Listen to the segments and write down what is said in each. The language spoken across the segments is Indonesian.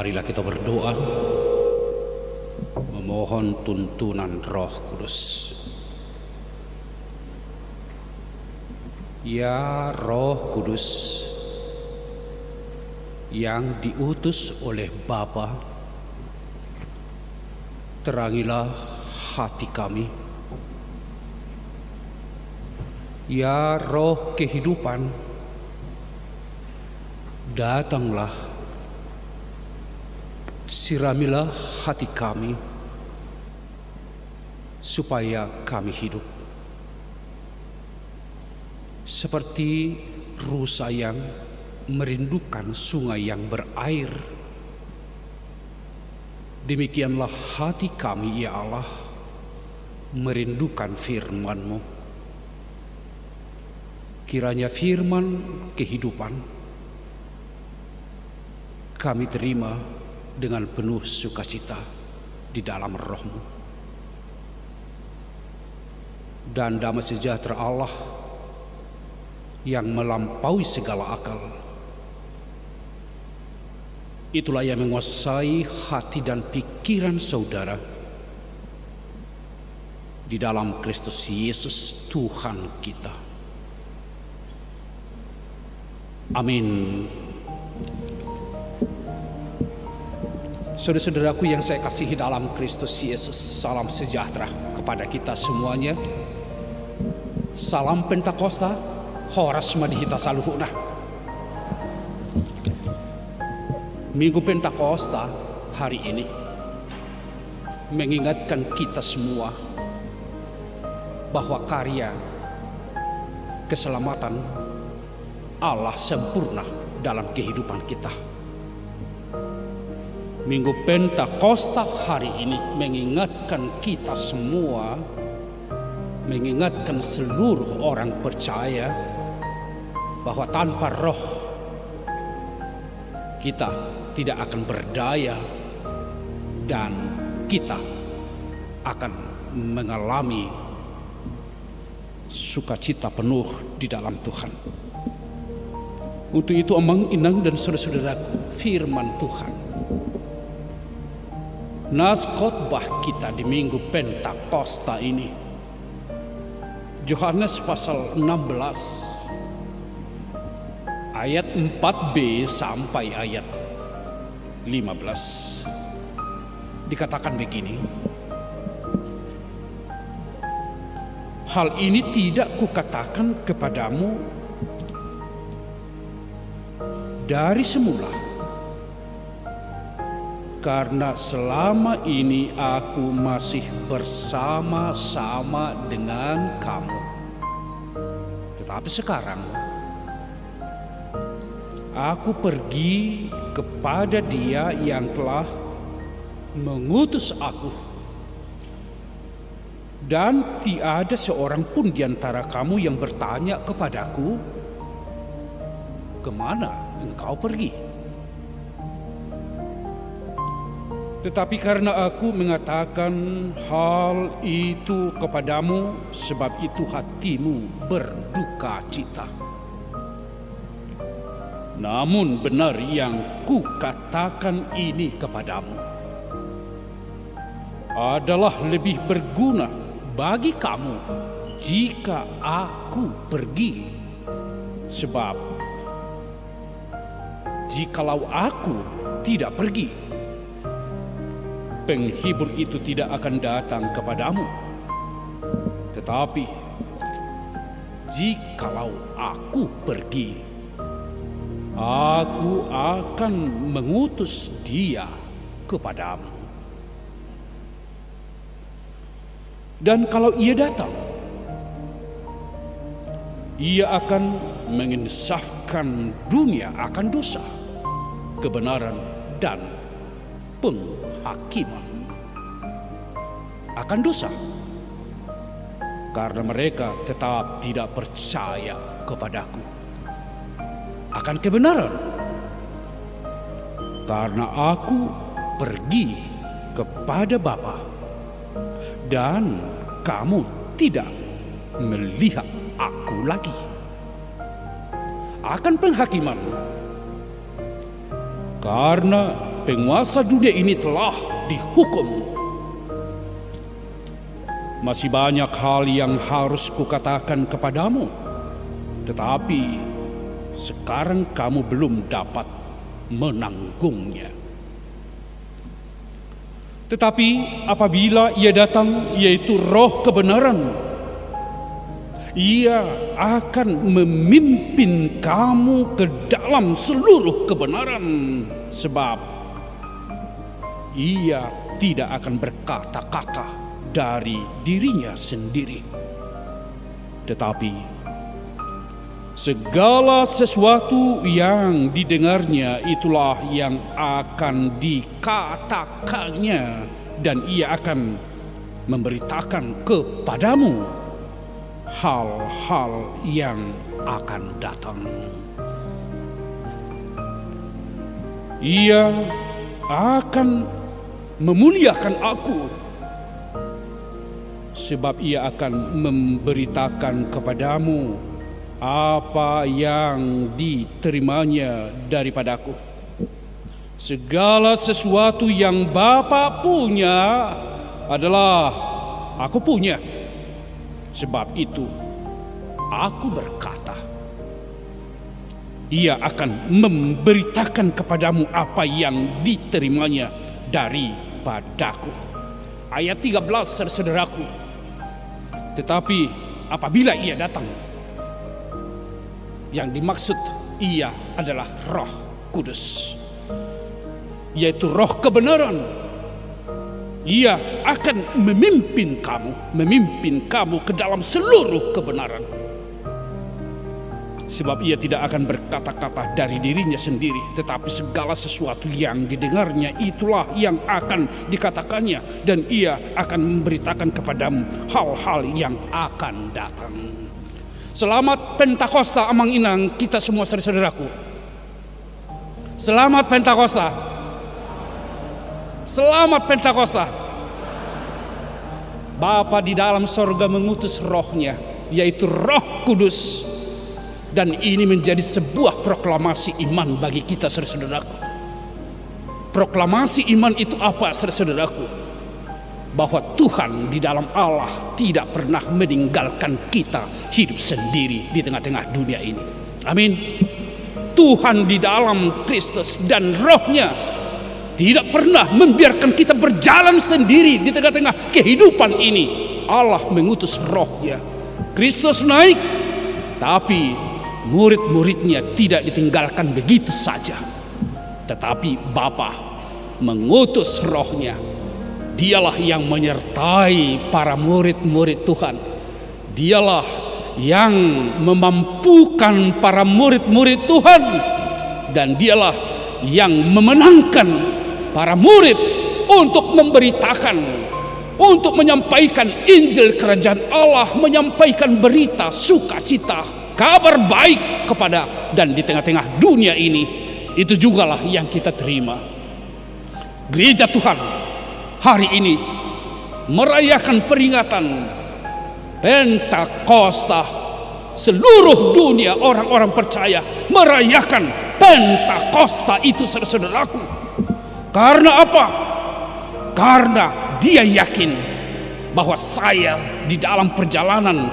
Marilah kita berdoa, memohon tuntunan Roh Kudus. Ya Roh Kudus yang diutus oleh Bapa, terangilah hati kami. Ya Roh kehidupan, datanglah, siramilah hati kami supaya kami hidup seperti rusa yang merindukan sungai yang berair. Demikianlah hati kami, ya Allah, merindukan firman-Mu. Kiranya firman kehidupan kami terima dengan penuh sukacita di dalam Roh-Mu. Dan damai sejahtera Allah yang melampaui segala akal, itulah yang menguasai hati dan pikiran saudara di dalam Kristus Yesus Tuhan kita. Amin. Saudara-saudaraku yang saya kasihi dalam Kristus Yesus, salam sejahtera kepada kita semuanya. Salam Pentakosta, horas madihita saluhuna. Minggu Pentakosta hari ini mengingatkan kita semua bahwa karya keselamatan Allah sempurna dalam kehidupan kita. Minggu Pentakosta hari ini mengingatkan kita semua, mengingatkan seluruh orang percaya bahwa tanpa Roh kita tidak akan berdaya dan kita akan mengalami sukacita penuh di dalam Tuhan. Untuk itu Amang Inang dan saudara-saudaraku, firman Tuhan, nas khotbah kita di Minggu Pentakosta ini, Yohanes pasal 16 ayat 4b sampai ayat 15. Dikatakan begini, hal ini tidak kukatakan kepadamu dari semula, karena selama ini aku masih bersama-sama dengan kamu. Tetapi sekarang aku pergi kepada Dia yang telah mengutus aku, dan tiada seorang pun di antara kamu yang bertanya kepadaku, kemana engkau pergi? Tetapi karena aku mengatakan hal itu kepadamu, sebab itu hatimu berduka cita. Namun benar yang kukatakan ini kepadamu adalah lebih berguna bagi kamu jika aku pergi. Sebab jikalau aku tidak pergi, penghibur itu tidak akan datang kepadamu. Tetapi jikalau aku pergi, aku akan mengutus Dia kepadamu. Dan kalau Ia datang, Ia akan menginsafkan dunia akan dosa, kebenaran, dan penghakiman. Akan dosa, karena mereka tetap tidak percaya kepadaku. Akan kebenaran, karena aku pergi kepada Bapa, dan kamu tidak melihat aku lagi. Akan penghakiman, karena penguasa dunia ini telah dihukum. Masih banyak hal yang harus kukatakan kepadamu, tetapi sekarang kamu belum dapat menanggungnya. Tetapi apabila ia datang, yaitu Roh kebenaran, ia akan memimpin kamu ke dalam seluruh kebenaran, sebab ia tidak akan berkata-kata dari dirinya sendiri, tetapi segala sesuatu yang didengarnya itulah yang akan dikatakannya, dan ia akan memberitakan kepadamu hal-hal yang akan datang. Ia akan memuliakan aku, sebab ia akan memberitakan kepadamu apa yang diterimanya daripadaku. Segala sesuatu yang Bapa punya adalah aku punya. Sebab itu aku berkata, ia akan memberitakan kepadamu apa yang diterimanya daripadaku. Ayat 13, saudaraku. Tetapi apabila ia datang, yang dimaksud ia adalah Roh Kudus, yaitu Roh kebenaran. Ia akan memimpin kamu ke dalam seluruh kebenaran. Sebab ia tidak akan berkata-kata dari dirinya sendiri, tetapi segala sesuatu yang didengarnya itulah yang akan dikatakannya, dan ia akan memberitakan kepadamu hal-hal yang akan datang. Selamat Pentakosta Amang Inang kita semua saudaraku. Selamat Pentakosta. Selamat Pentakosta. Bapa di dalam sorga mengutus Rohnya, yaitu Roh Kudus. Dan ini menjadi sebuah proklamasi iman bagi kita saudaraku. Proklamasi iman itu apa saudaraku? Bahwa Tuhan di dalam Allah tidak pernah meninggalkan kita hidup sendiri di tengah-tengah dunia ini. Amin. Tuhan di dalam Kristus dan Rohnya tidak pernah membiarkan kita berjalan sendiri di tengah-tengah kehidupan ini. Allah mengutus Rohnya. Kristus naik, tapi murid-muridnya tidak ditinggalkan begitu saja, tetapi Bapa mengutus Rohnya. Dialah yang menyertai para murid-murid Tuhan. Dialah yang memampukan para murid-murid Tuhan, dan dialah yang memenangkan para murid untuk memberitakan, untuk menyampaikan Injil Kerajaan Allah, menyampaikan berita sukacita, kabar baik kepada dan di tengah-tengah dunia ini. Itu jugalah yang kita terima. Gereja Tuhan hari ini merayakan peringatan Pentakosta. Seluruh dunia orang-orang percaya merayakan Pentakosta itu saudaraku. Karena apa? Karena dia yakin bahwa saya di dalam perjalanan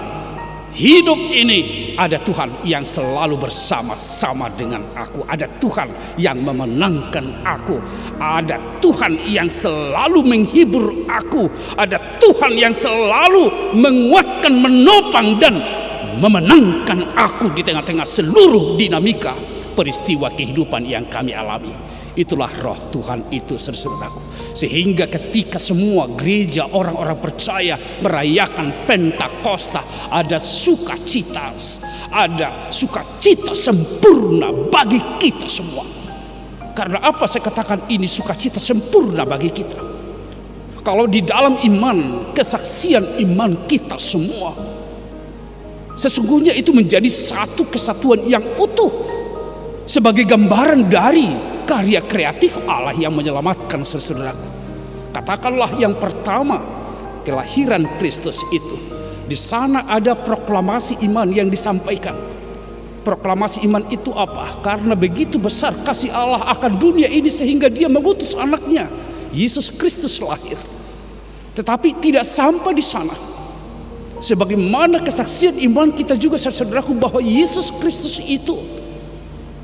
hidup ini ada Tuhan yang selalu bersama-sama dengan aku. Ada Tuhan yang memenangkan aku. Ada Tuhan yang selalu menghibur aku. Ada Tuhan yang selalu menguatkan, menopang, dan memenangkan aku di tengah-tengah seluruh dinamika peristiwa kehidupan yang kami alami. Itulah Roh Tuhan itu saudaraku. Sehingga ketika semua gereja orang-orang percaya merayakan Pentakosta, ada sukacita, ada sukacita sempurna bagi kita semua. Karena apa saya katakan ini sukacita sempurna bagi kita? Kalau di dalam iman, kesaksian iman kita semua, sesungguhnya itu menjadi satu kesatuan yang utuh sebagai gambaran dari karya kreatif Allah yang menyelamatkan saudaraku. Katakanlah yang pertama, kelahiran Kristus itu. Di sana ada proklamasi iman yang disampaikan. Proklamasi iman itu apa? Karena begitu besar kasih Allah akan dunia ini sehingga dia mengutus anaknya, Yesus Kristus lahir. Tetapi tidak sampai di sana. Sebagaimana kesaksian iman kita juga saudaraku bahwa Yesus Kristus itu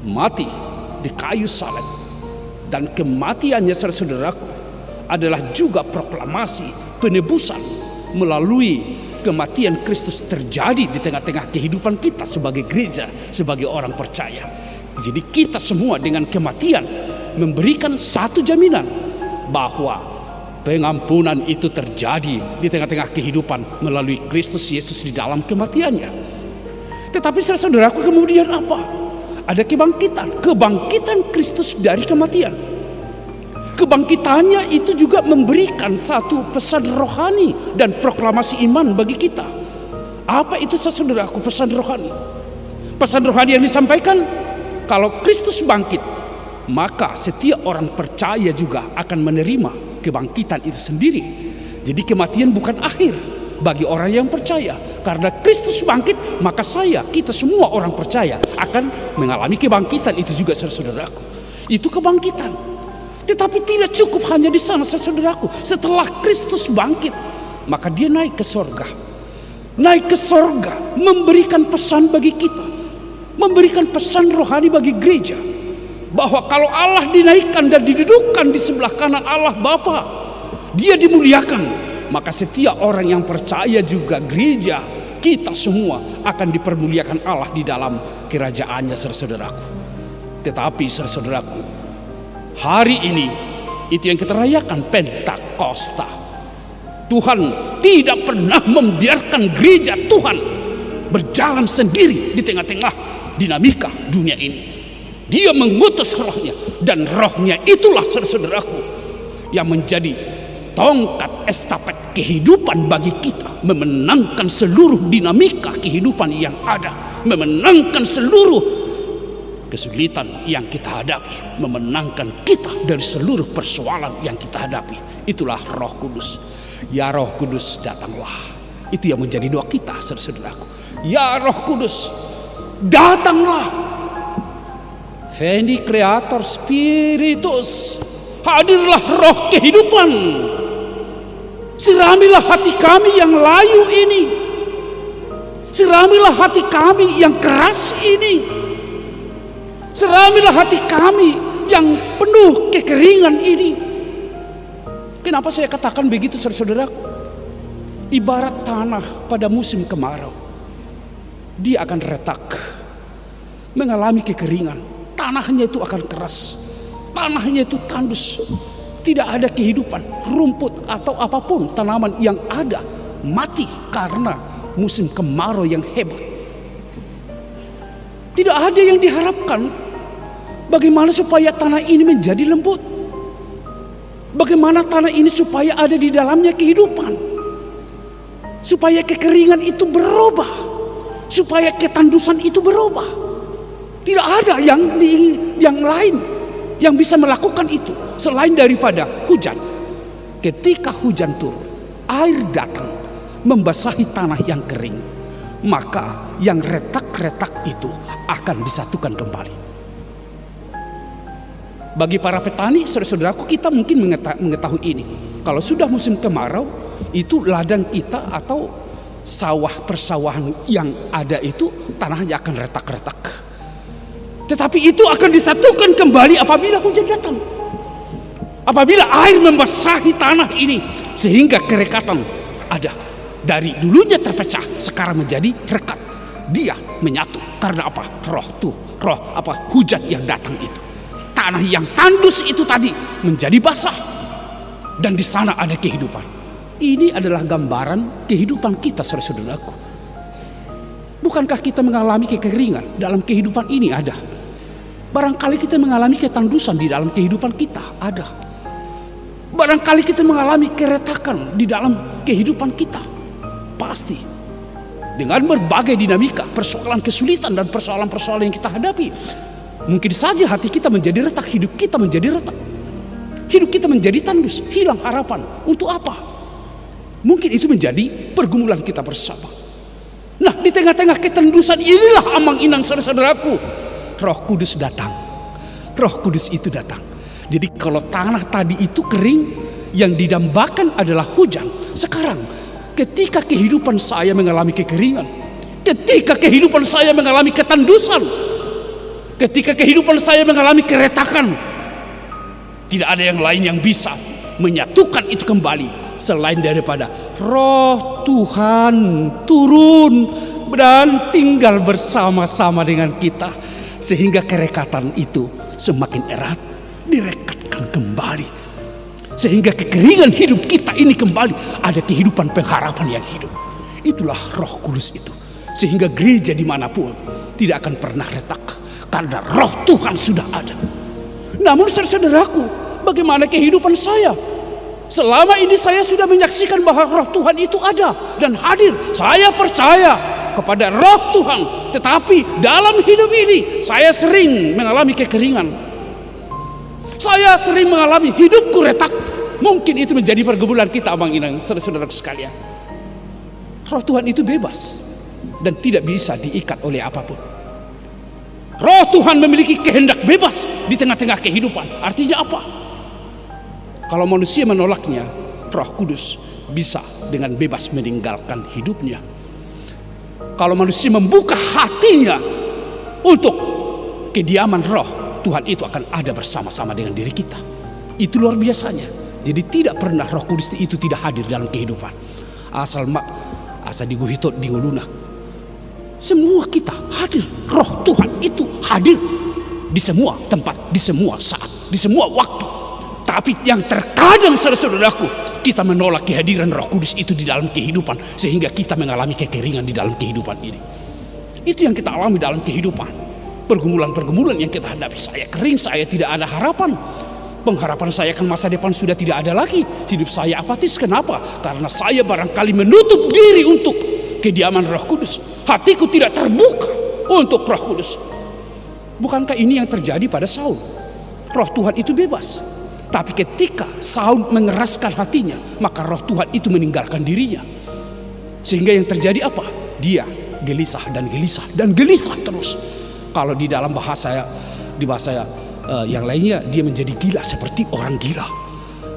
mati di kayu salib. Dan kematiannya saudaraku adalah juga proklamasi penebusan melalui kematian Kristus terjadi di tengah-tengah kehidupan kita sebagai gereja, sebagai orang percaya. Jadi kita semua dengan kematian memberikan satu jaminan bahwa pengampunan itu terjadi di tengah-tengah kehidupan melalui Kristus Yesus di dalam kematiannya. Tetapi saudaraku kemudian apa? Ada kebangkitan Kristus dari kematian. Kebangkitannya itu juga memberikan satu pesan rohani dan proklamasi iman bagi kita. Apa itu saudaraku pesan rohani? Pesan rohani yang disampaikan, kalau Kristus bangkit, maka setiap orang percaya juga akan menerima kebangkitan itu sendiri. Jadi kematian bukan akhir bagi orang yang percaya. Karena Kristus bangkit, maka kita semua orang percaya akan mengalami kebangkitan itu juga saudaraku. Itu kebangkitan. Tetapi tidak cukup hanya di sana saudaraku. Setelah Kristus bangkit, maka dia naik ke sorga. Naik ke sorga, memberikan pesan bagi kita. Memberikan pesan rohani bagi gereja. Bahwa kalau Allah dinaikkan dan didudukkan di sebelah kanan Allah Bapa, dia dimuliakan. Maka setiap orang yang percaya juga gereja, kita semua akan dipermuliakan Allah di dalam kerajaannya saudaraku. Tetapi saudaraku, hari ini itu yang kita rayakan Pentakosta. Tuhan tidak pernah membiarkan gereja Tuhan berjalan sendiri di tengah-tengah dinamika dunia ini. Dia mengutus rohnya, dan rohnya itulah saudaraku yang menjadi tongkat estafet kehidupan bagi kita, memenangkan seluruh dinamika kehidupan yang ada, memenangkan seluruh kesulitan yang kita hadapi, memenangkan kita dari seluruh persoalan yang kita hadapi. Itulah Roh Kudus. Ya Roh Kudus, datanglah. Itu yang menjadi doa kita saudaraku. Ya Roh Kudus, datanglah. Veni Creator Spiritus, hadirlah roh kehidupan. Siramilah hati kami yang layu ini. Siramilah hati kami yang keras ini. Siramilah hati kami yang penuh kekeringan ini. Kenapa saya katakan begitu saudaraku? Ibarat tanah pada musim kemarau. Dia akan retak, mengalami kekeringan. Tanahnya itu akan keras, tanahnya itu tandus, tidak ada kehidupan, rumput atau apapun tanaman yang ada mati karena musim kemarau yang hebat. Tidak ada yang diharapkan. Bagaimana supaya tanah ini menjadi lembut? Bagaimana tanah ini supaya ada di dalamnya kehidupan? Supaya kekeringan itu berubah, supaya ketandusan itu berubah. Tidak ada yang lain yang bisa melakukan itu selain daripada hujan. Ketika hujan turun, air datang membasahi tanah yang kering, maka yang retak-retak itu akan disatukan kembali. Bagi para petani, saudara-saudaraku, kita mungkin mengetahui ini. Kalau sudah musim kemarau, itu ladang kita atau sawah persawahan yang ada itu tanahnya akan retak-retak. Tetapi itu akan disatukan kembali apabila hujan datang. Apabila air membasahi tanah ini sehingga kerekatan ada. Dari dulunya terpecah sekarang menjadi rekat. Dia menyatu karena apa? Hujan yang datang itu. Tanah yang tandus itu tadi menjadi basah. Dan di sana ada kehidupan. Ini adalah gambaran kehidupan kita saudara-saudaraku. Bukankah kita mengalami kekeringan dalam kehidupan ini? Ada. Barangkali kita mengalami ketandusan di dalam kehidupan kita. Ada. Barangkali kita mengalami keretakan di dalam kehidupan kita. Pasti. Dengan berbagai dinamika, persoalan kesulitan dan persoalan-persoalan yang kita hadapi. Mungkin saja hati kita menjadi retak, hidup kita menjadi retak. Hidup kita menjadi tandus, hilang harapan. Untuk apa? Mungkin itu menjadi pergumulan kita bersama. Nah, di tengah-tengah ketendusan inilah amang inang saudara-saudaraku, Roh Kudus datang. Roh Kudus itu datang. Jadi kalau tanah tadi itu kering, yang didambakan adalah hujan. Sekarang ketika kehidupan saya mengalami kekeringan, ketika kehidupan saya mengalami ketandusan, ketika kehidupan saya mengalami keretakan, tidak ada yang lain yang bisa menyatukan itu kembali selain daripada Roh Tuhan turun dan tinggal bersama-sama dengan kita, sehingga kerekatan itu semakin erat, direkatkan kembali, sehingga kekeringan hidup kita ini kembali ada kehidupan pengharapan yang hidup. Itulah Roh Kudus itu, sehingga gereja dimanapun tidak akan pernah retak karena Roh Tuhan sudah ada. Namun saudaraku, bagaimana kehidupan saya? Selama ini saya sudah menyaksikan bahwa Roh Tuhan itu ada dan hadir. Saya percaya kepada Roh Tuhan, tetapi dalam hidup ini saya sering mengalami kekeringan. Saya sering mengalami hidupku retak. Mungkin itu menjadi pergumulan kita, abang inang, saudara-saudara sekalian. Roh Tuhan itu bebas dan tidak bisa diikat oleh apapun. Roh Tuhan memiliki kehendak bebas di tengah-tengah kehidupan. Artinya apa? Kalau manusia menolaknya, Roh Kudus bisa dengan bebas meninggalkan hidupnya. Kalau manusia membuka hatinya untuk kediaman Roh, Tuhan itu akan ada bersama-sama dengan diri kita. Itu luar biasanya. Jadi tidak pernah Roh Kudus itu tidak hadir dalam kehidupan. Asal diguhitot dinguluna. Semua kita hadir. Roh Tuhan itu hadir di semua tempat, di semua saat, di semua waktu. Tapi yang terkadang saudara-saudaraku, kita menolak kehadiran Roh Kudus itu di dalam kehidupan, sehingga kita mengalami kekeringan di dalam kehidupan ini. Itu yang kita alami dalam kehidupan. Pergumulan-pergumulan yang kita hadapi. Saya kering, saya tidak ada harapan. Pengharapan saya akan masa depan sudah tidak ada lagi. Hidup saya apatis. Kenapa? Karena saya barangkali menutup diri untuk kediaman Roh Kudus. Hatiku tidak terbuka untuk Roh Kudus. Bukankah ini yang terjadi pada Saul? Roh Tuhan itu bebas. Tapi ketika Saul mengeraskan hatinya, maka Roh Tuhan itu meninggalkan dirinya. Sehingga yang terjadi apa? Dia gelisah dan gelisah dan gelisah terus. Kalau di dalam bahasa yang lainnya, dia menjadi gila seperti orang gila.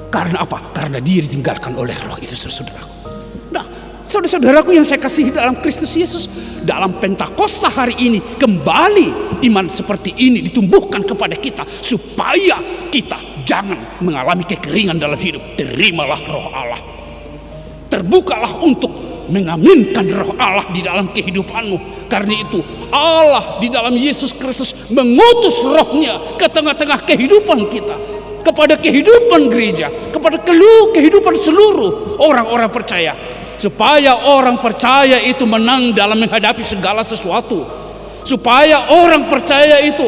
Karena apa? Karena dia ditinggalkan oleh Roh itu, saudara. Nah, saudara-saudaraku yang saya kasihi dalam Kristus Yesus, dalam Pentakosta hari ini kembali iman seperti ini ditumbuhkan kepada kita supaya kita jangan mengalami kekeringan dalam hidup. Terimalah Roh Allah. Terbukalah untuk mengaminkan Roh Allah di dalam kehidupanmu. Karena itu Allah di dalam Yesus Kristus mengutus Rohnya ke tengah-tengah kehidupan kita, kepada kehidupan gereja, kepada kehidupan seluruh orang-orang percaya, supaya orang percaya itu menang dalam menghadapi segala sesuatu, supaya orang percaya itu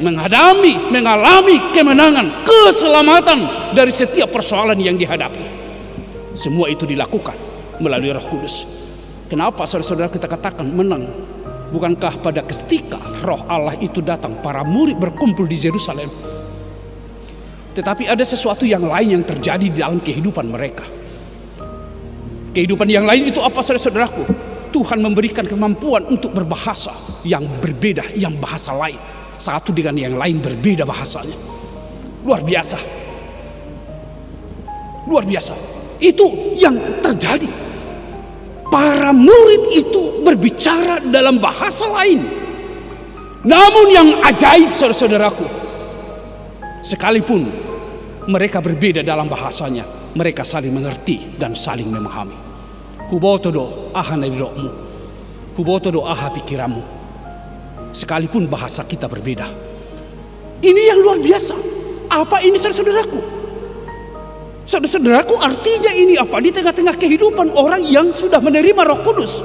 mengalami kemenangan, keselamatan dari setiap persoalan yang dihadapi. Semua itu dilakukan melalui Roh Kudus. Kenapa saudara-saudara kita katakan menang? Bukankah pada ketika Roh Allah itu datang, para murid berkumpul di Yerusalem, tetapi ada sesuatu yang lain yang terjadi di dalam kehidupan mereka. Kehidupan yang lain itu apa, saudara-saudaraku? Tuhan memberikan kemampuan untuk berbahasa yang berbeda, yang bahasa lain. Satu dengan yang lain berbeda bahasanya. Luar biasa. Luar biasa. Itu yang terjadi. Para murid itu berbicara dalam bahasa lain. Namun yang ajaib, saudara-saudaraku, sekalipun mereka berbeda dalam bahasanya, mereka saling mengerti dan saling memahami. Hubotodo aha nabirokmu, hubotodo aha pikiranmu. Sekalipun bahasa kita berbeda. Ini yang luar biasa. Apa ini, saudara-saudaraku? Saudara-saudaraku, artinya ini apa? Di tengah-tengah kehidupan orang yang sudah menerima Roh Kudus,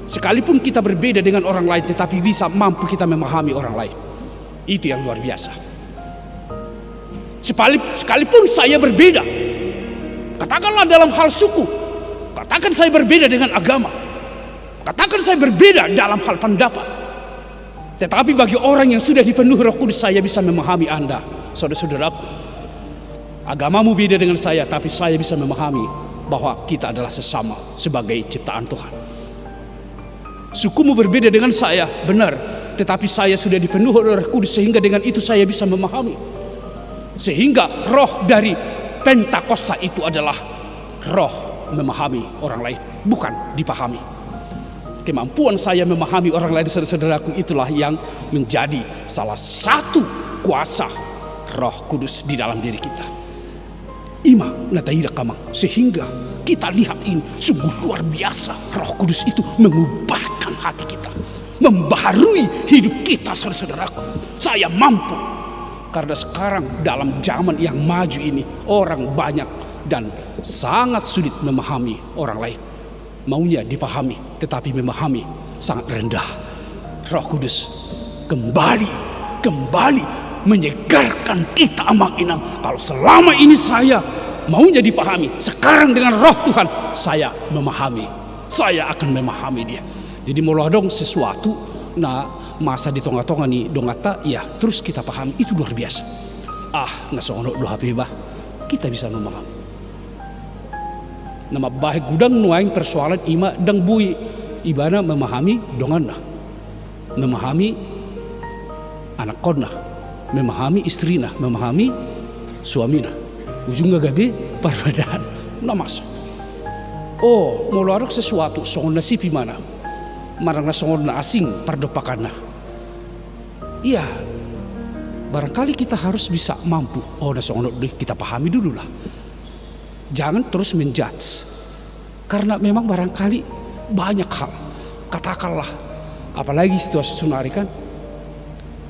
sekalipun kita berbeda dengan orang lain, tetapi bisa mampu kita memahami orang lain. Itu yang luar biasa. Sekalipun saya berbeda, katakanlah dalam hal suku, katakan saya berbeda dengan agama, katakan saya berbeda dalam hal pendapat, tetapi bagi orang yang sudah dipenuhi Roh Kudus, saya bisa memahami Anda, saudara-saudaraku. Agamamu beda dengan saya, tapi saya bisa memahami bahwa kita adalah sesama sebagai ciptaan Tuhan. Sukumu berbeda dengan saya, benar. Tetapi saya sudah dipenuhi oleh Roh Kudus, sehingga dengan itu saya bisa memahami. Sehingga roh dari Pentakosta itu adalah roh memahami orang lain, bukan dipahami. Kemampuan saya memahami orang lain, saudara-saudaraku, itulah yang menjadi salah satu kuasa Roh Kudus di dalam diri kita. Ima nataida kamang, sehingga kita lihat ini sungguh luar biasa. Roh Kudus itu mengubahkan hati kita, membaharui hidup kita, saudara-saudaraku. Saya mampu, karena sekarang dalam zaman yang maju ini orang banyak dan sangat sulit memahami orang lain. Maunya dipahami, tetapi memahami sangat rendah. Roh Kudus kembali menyegarkan kita, Amang Inang. Kalau selama ini saya maunya dipahami, sekarang dengan roh Tuhan saya memahami. Saya akan memahami dia. Jadi molodong sesuatu nah masa di tonga-tonga nih dongata ya terus kita pahami, itu luar biasa. Nasongo do habibah kita bisa memahami. Nama baik gudang nuaing persoalan ima dang bui ibana memahami donganna, memahami anak konna, memahami istrina, memahami suamina. Ujungnya gabe perbedaan namas. Mau larok sesuatu songon nasipi mana? Marang songon na asing pardopakanna. Iya, barangkali kita harus bisa mampu. Nasongon kita pahami dulu lah. Jangan terus menjudge, karena memang barangkali banyak hal. Katakanlah, apalagi situasi tsunami kan,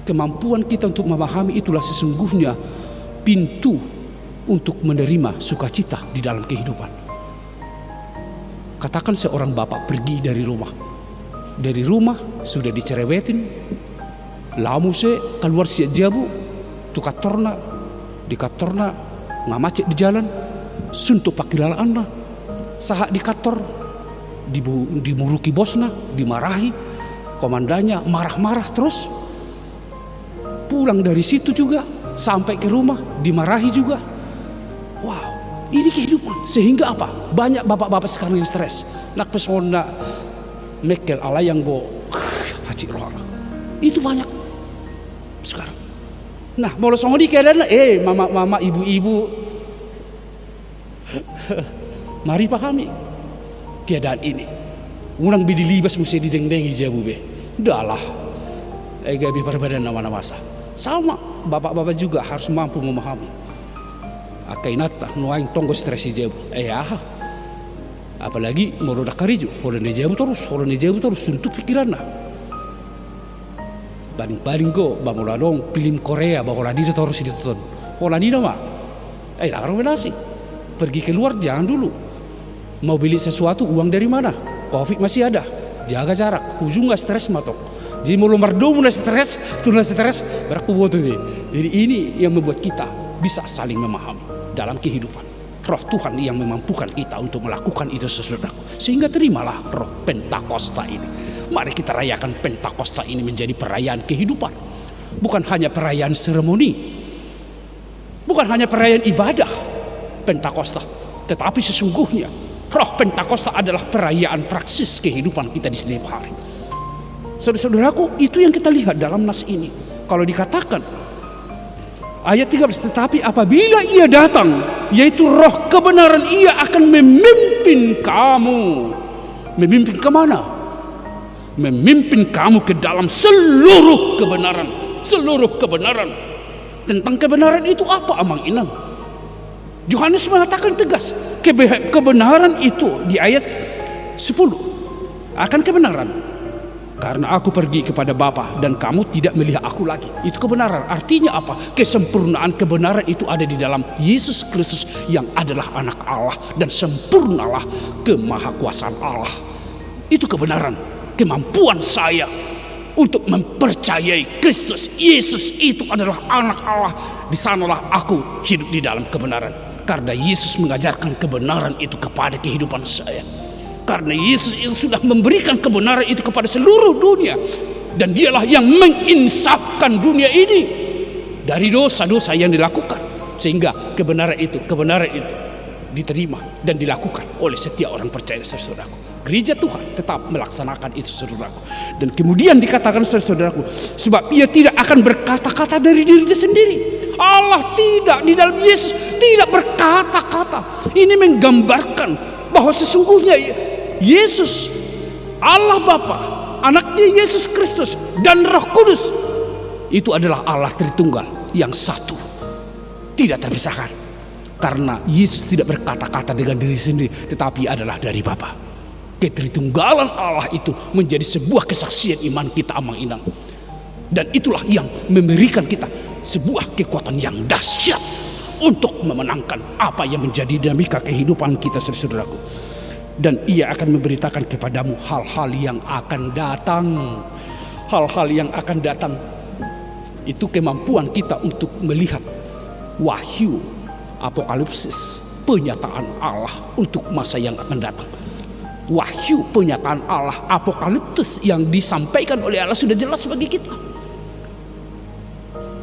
kemampuan kita untuk memahami itulah sesungguhnya pintu untuk menerima sukacita di dalam kehidupan. Katakan seorang bapak pergi dari rumah sudah dicerewetin, lamuse keluar siap jabu, di katorna ngamacet di jalan. Suntuk pakilan anda sahak di kantor dimuruki bosna, dimarahi komandannya, marah-marah terus. Pulang dari situ juga sampai ke rumah dimarahi juga. Wow, ini kehidupan. Sehingga apa? Banyak bapak-bapak sekarang yang stres. Nak pesona mekel ala yang go haji roh. Itu banyak sekarang. Nah, mau songo di keadaan mama ibu-ibu, mari pahami keadaan ini. Ulang bidi libas mesti dideng-dengi jabu be. Udahlah. Gabi perbedaan nama-nama masa. Sama, bapak-bapak juga harus mampu memahami. Akainata nuaing tonggo stres jabu. Apalagi morodak kariju, holone jabu terus untuk pikiranna. Paling go bamuladong film Korea baholadina terus ditonton. Holadina mah. Rekomendasi. Pergi keluar jangan dulu. Mau beli sesuatu uang dari mana? Covid masih ada. Jaga jarak. Ujung nggak stres matok. Jadi mau lombar dong stres, turun stres, beraku buat ini. Jadi ini yang membuat kita bisa saling memahami dalam kehidupan. Roh Tuhan yang memampukan kita untuk melakukan itu, saudaraku. Sehingga terimalah roh Pentakosta ini. Mari kita rayakan Pentakosta ini menjadi perayaan kehidupan. Bukan hanya perayaan seremoni. Bukan hanya perayaan ibadah Pentakosta, tetapi sesungguhnya roh Pentakosta adalah perayaan praksis kehidupan kita di setiap hari. Saudara-saudaraku, itu yang kita lihat dalam nas ini. Kalau dikatakan ayat 13, tetapi apabila ia datang, yaitu roh kebenaran, ia akan memimpin kamu. Memimpin kemana? Memimpin kamu ke dalam seluruh kebenaran. Seluruh kebenaran. Tentang kebenaran itu apa, Amang Inang? Yohanes mengatakan tegas, kebenaran itu di ayat 10 akan kebenaran. Karena aku pergi kepada Bapa dan kamu tidak melihat aku lagi. Itu kebenaran. Artinya apa? Kesempurnaan kebenaran itu ada di dalam Yesus Kristus yang adalah anak Allah, dan sempurnalah kemahakuasaan Allah. Itu kebenaran. Kemampuan saya untuk mempercayai Kristus Yesus itu adalah anak Allah. Di sanalah aku hidup di dalam kebenaran. Karena Yesus mengajarkan kebenaran itu kepada kehidupan saya. Karena Yesus itu sudah memberikan kebenaran itu kepada seluruh dunia. Dan dialah yang menginsafkan dunia ini dari dosa-dosa yang dilakukan. Sehingga kebenaran itu diterima dan dilakukan oleh setiap orang percaya, saudaraku. gereja Tuhan tetap melaksanakan itu, saudaraku. Dan kemudian dikatakan, saudaraku, sebab ia tidak akan berkata-kata dari dirinya sendiri. Allah tidak, di dalam Yesus tidak berkata-kata. Ini menggambarkan bahwa sesungguhnya Yesus, Allah Bapa, anaknya Yesus Kristus, dan Roh Kudus itu adalah Allah Tritunggal yang satu, tidak terpisahkan. Karena Yesus tidak berkata-kata dengan diri sendiri, tetapi adalah dari Bapa. Ketritunggalan Allah itu menjadi sebuah kesaksian iman kita, Amang Inang. Dan itulah yang memberikan kita sebuah kekuatan yang dahsyat untuk memenangkan apa yang menjadi dinamika kehidupan kita, saudaraku. Dan ia akan memberitakan kepadamu hal-hal yang akan datang. Hal-hal yang akan datang. Itu kemampuan kita untuk melihat wahyu, apokalipsis, penyataan Allah untuk masa yang akan datang. Wahyu, penyataan Allah, apokalipsis yang disampaikan oleh Allah sudah jelas bagi kita.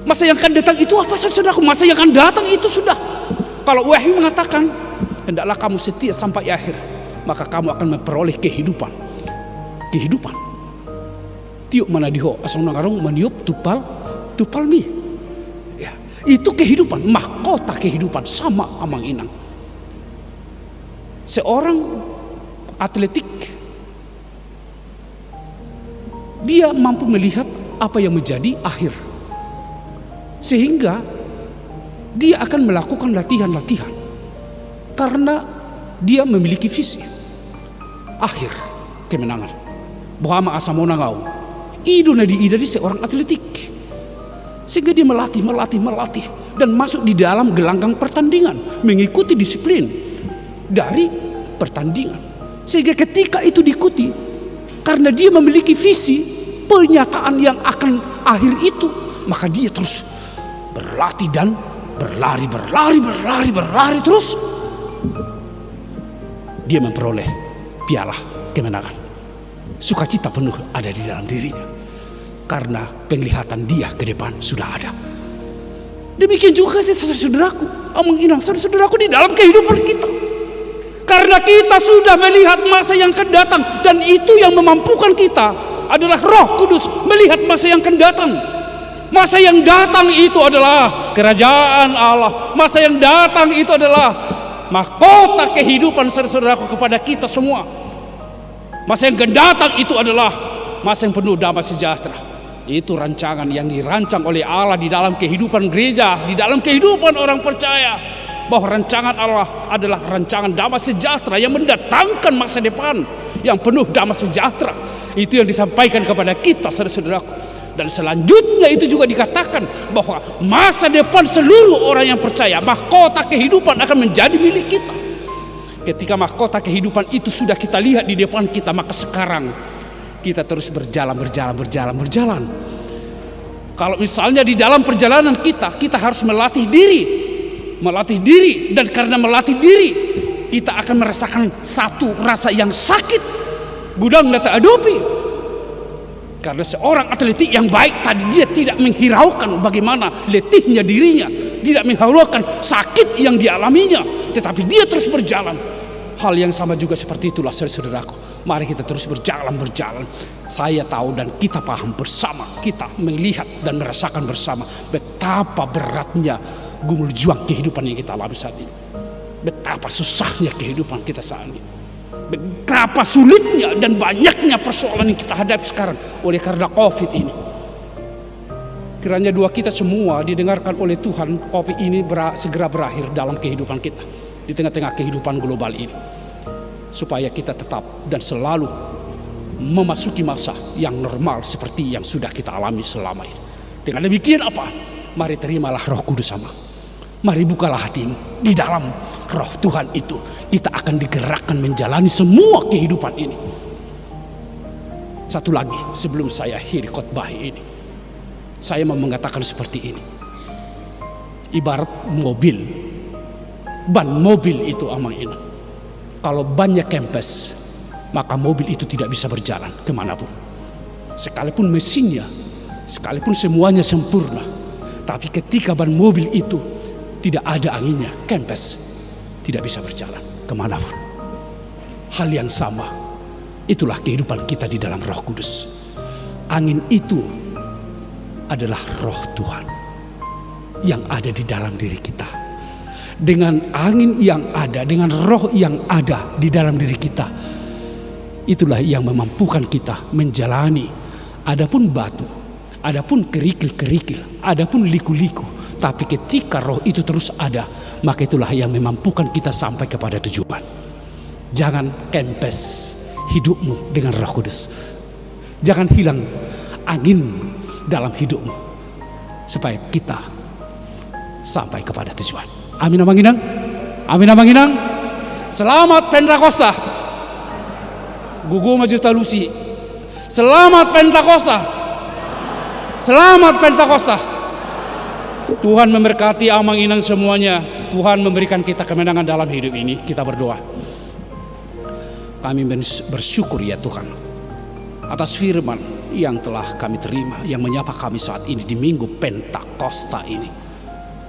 Masa yang akan datang itu apa, saudaraku? Masa yang akan datang itu sudah. Kalau wahyu mengatakan, hendaklah kamu setia sampai akhir, maka kamu akan memperoleh kehidupan. Kehidupan. Tiup mana diho, asal nangarong maniup tupal mi. Ya, itu kehidupan, mahkota kehidupan, sama Amang Inang. Seorang atletik, dia mampu melihat apa yang menjadi akhir, sehingga dia akan melakukan latihan-latihan karena dia memiliki visi akhir kemenangan. Bahwa asamonangau iduna di seorang atletik, sehingga dia melatih dan masuk di dalam gelanggang pertandingan, mengikuti disiplin dari pertandingan, sehingga ketika itu diikuti, karena dia memiliki visi penyataan yang akan akhir itu, maka dia terus berlatih dan berlari terus. Dia memperoleh piala kemenangan. Sukacita penuh ada di dalam dirinya karena penglihatan dia ke depan sudah ada. Demikian juga saudaraku, Amang Inang, saudaraku, di dalam kehidupan kita, karena kita sudah melihat masa yang akan datang, dan itu yang memampukan kita adalah Roh Kudus melihat masa yang akan datang. Masa yang datang itu adalah kerajaan Allah. Masa yang datang itu adalah mahkota kehidupan saudaraku kepada kita semua. Masa yang akan datang itu adalah masa yang penuh damai sejahtera. Itu rancangan yang dirancang oleh Allah di dalam kehidupan gereja, di dalam kehidupan orang percaya, bahwa rancangan Allah adalah rancangan damai sejahtera yang mendatangkan masa depan yang penuh damai sejahtera. Itu yang disampaikan kepada kita, saudara-saudaraku. Dan selanjutnya itu juga dikatakan bahwa masa depan seluruh orang yang percaya, mahkota kehidupan akan menjadi milik kita. Ketika mahkota kehidupan itu sudah kita lihat di depan kita, maka sekarang kita terus berjalan. Kalau misalnya di dalam perjalanan kita harus melatih diri, dan karena melatih diri, kita akan merasakan satu rasa yang sakit, gudang data adopi. Karena seorang atletik yang baik tadi, dia tidak menghiraukan bagaimana letihnya dirinya, tidak menghiraukan sakit yang dialaminya, tetapi dia terus berjalan. Hal yang sama juga seperti itulah saudaraku. Mari kita terus berjalan. Saya tahu dan kita paham bersama, kita melihat dan merasakan bersama betapa beratnya gumul juang kehidupan yang kita alami saat ini. Betapa susahnya kehidupan kita saat ini. Betapa sulitnya dan banyaknya persoalan yang kita hadapi sekarang oleh karena COVID ini. Kiranya doa kita semua didengarkan oleh Tuhan, COVID ini segera berakhir dalam kehidupan kita, di tengah-tengah kehidupan global ini, supaya kita tetap dan selalu memasuki masa yang normal seperti yang sudah kita alami selama ini. Dengan demikian apa? Mari terimalah Roh Kudus sama. Mari bukalah hatimu. Di dalam Roh Tuhan itu kita akan digerakkan menjalani semua kehidupan ini. Satu lagi sebelum saya akhiri khotbah ini, saya mau mengatakan seperti ini. Ibarat mobil, ban mobil itu Amang Inang, kalau bannya kempes, maka mobil itu tidak bisa berjalan kemanapun. Sekalipun mesinnya, sekalipun semuanya sempurna, tapi ketika ban mobil itu tidak ada anginnya, kempes, tidak bisa berjalan kemanapun. Hal yang sama Itulah kehidupan kita di dalam Roh Kudus. Angin itu adalah Roh Tuhan yang ada di dalam diri kita. Dengan angin yang ada, dengan roh yang ada di dalam diri kita, itulah yang memampukan kita menjalani. Adapun batu, adapun kerikil-kerikil, adapun liku-liku, tapi ketika roh itu terus ada, maka itulah yang memampukan kita sampai kepada tujuan. Jangan kempes hidupmu dengan Roh Kudus. Jangan hilang angin dalam hidupmu, supaya kita sampai kepada tujuan. Amin amanginang. Amin amanginang. Selamat Pentakosta. Gugu Majuta Lucy. Selamat Pentakosta. Selamat Pentakosta. Tuhan memberkati amanginang semuanya. Tuhan memberikan kita kemenangan dalam hidup ini. Kita berdoa. Kami bersyukur ya Tuhan atas firman yang telah kami terima, yang menyapa kami saat ini di Minggu Pentakosta ini.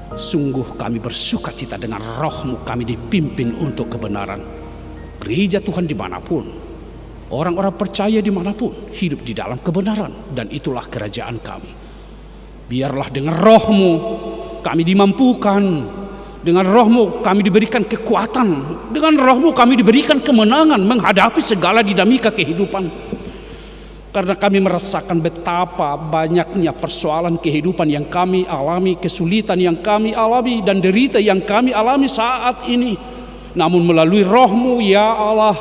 Sungguh kami bersuka cita dengan roh-Mu, kami dipimpin untuk kebenaran. Gereja Tuhan dimanapun, orang-orang percaya dimanapun, hidup di dalam kebenaran, dan itulah kerajaan kami. Biarlah dengan roh-Mu kami dimampukan. Dengan roh-Mu kami diberikan kekuatan. Dengan roh-Mu kami diberikan kemenangan menghadapi segala dinamika kehidupan. Karena kami merasakan betapa banyaknya persoalan kehidupan yang kami alami, kesulitan yang kami alami, dan derita yang kami alami saat ini. Namun melalui roh-Mu ya Allah,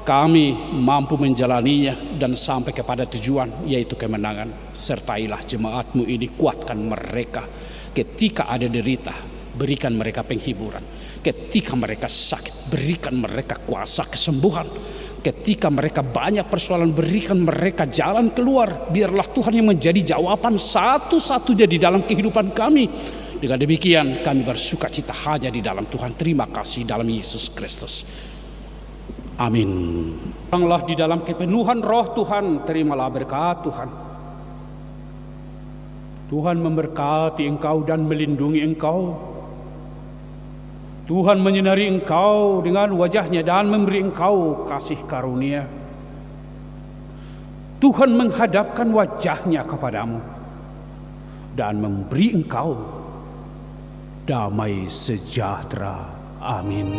kami mampu menjalaninya dan sampai kepada tujuan, yaitu kemenangan. Sertailah jemaat-Mu ini, kuatkan mereka ketika ada derita. Berikan mereka penghiburan. Ketika mereka sakit, berikan mereka kuasa kesembuhan. Ketika mereka banyak persoalan, berikan mereka jalan keluar. Biarlah Tuhan yang menjadi jawaban satu-satunya di dalam kehidupan kami. Dengan demikian kami bersuka cita hanya di dalam Tuhan. Terima kasih dalam Yesus Kristus. Amin. Datanglah di dalam kepenuhan roh Tuhan. Terimalah berkat Tuhan. Tuhan memberkati engkau dan melindungi engkau. Tuhan menyinari engkau dengan wajahnya dan memberi engkau kasih karunia. Tuhan menghadapkan wajahnya kepadamu dan memberi engkau damai sejahtera. Amin.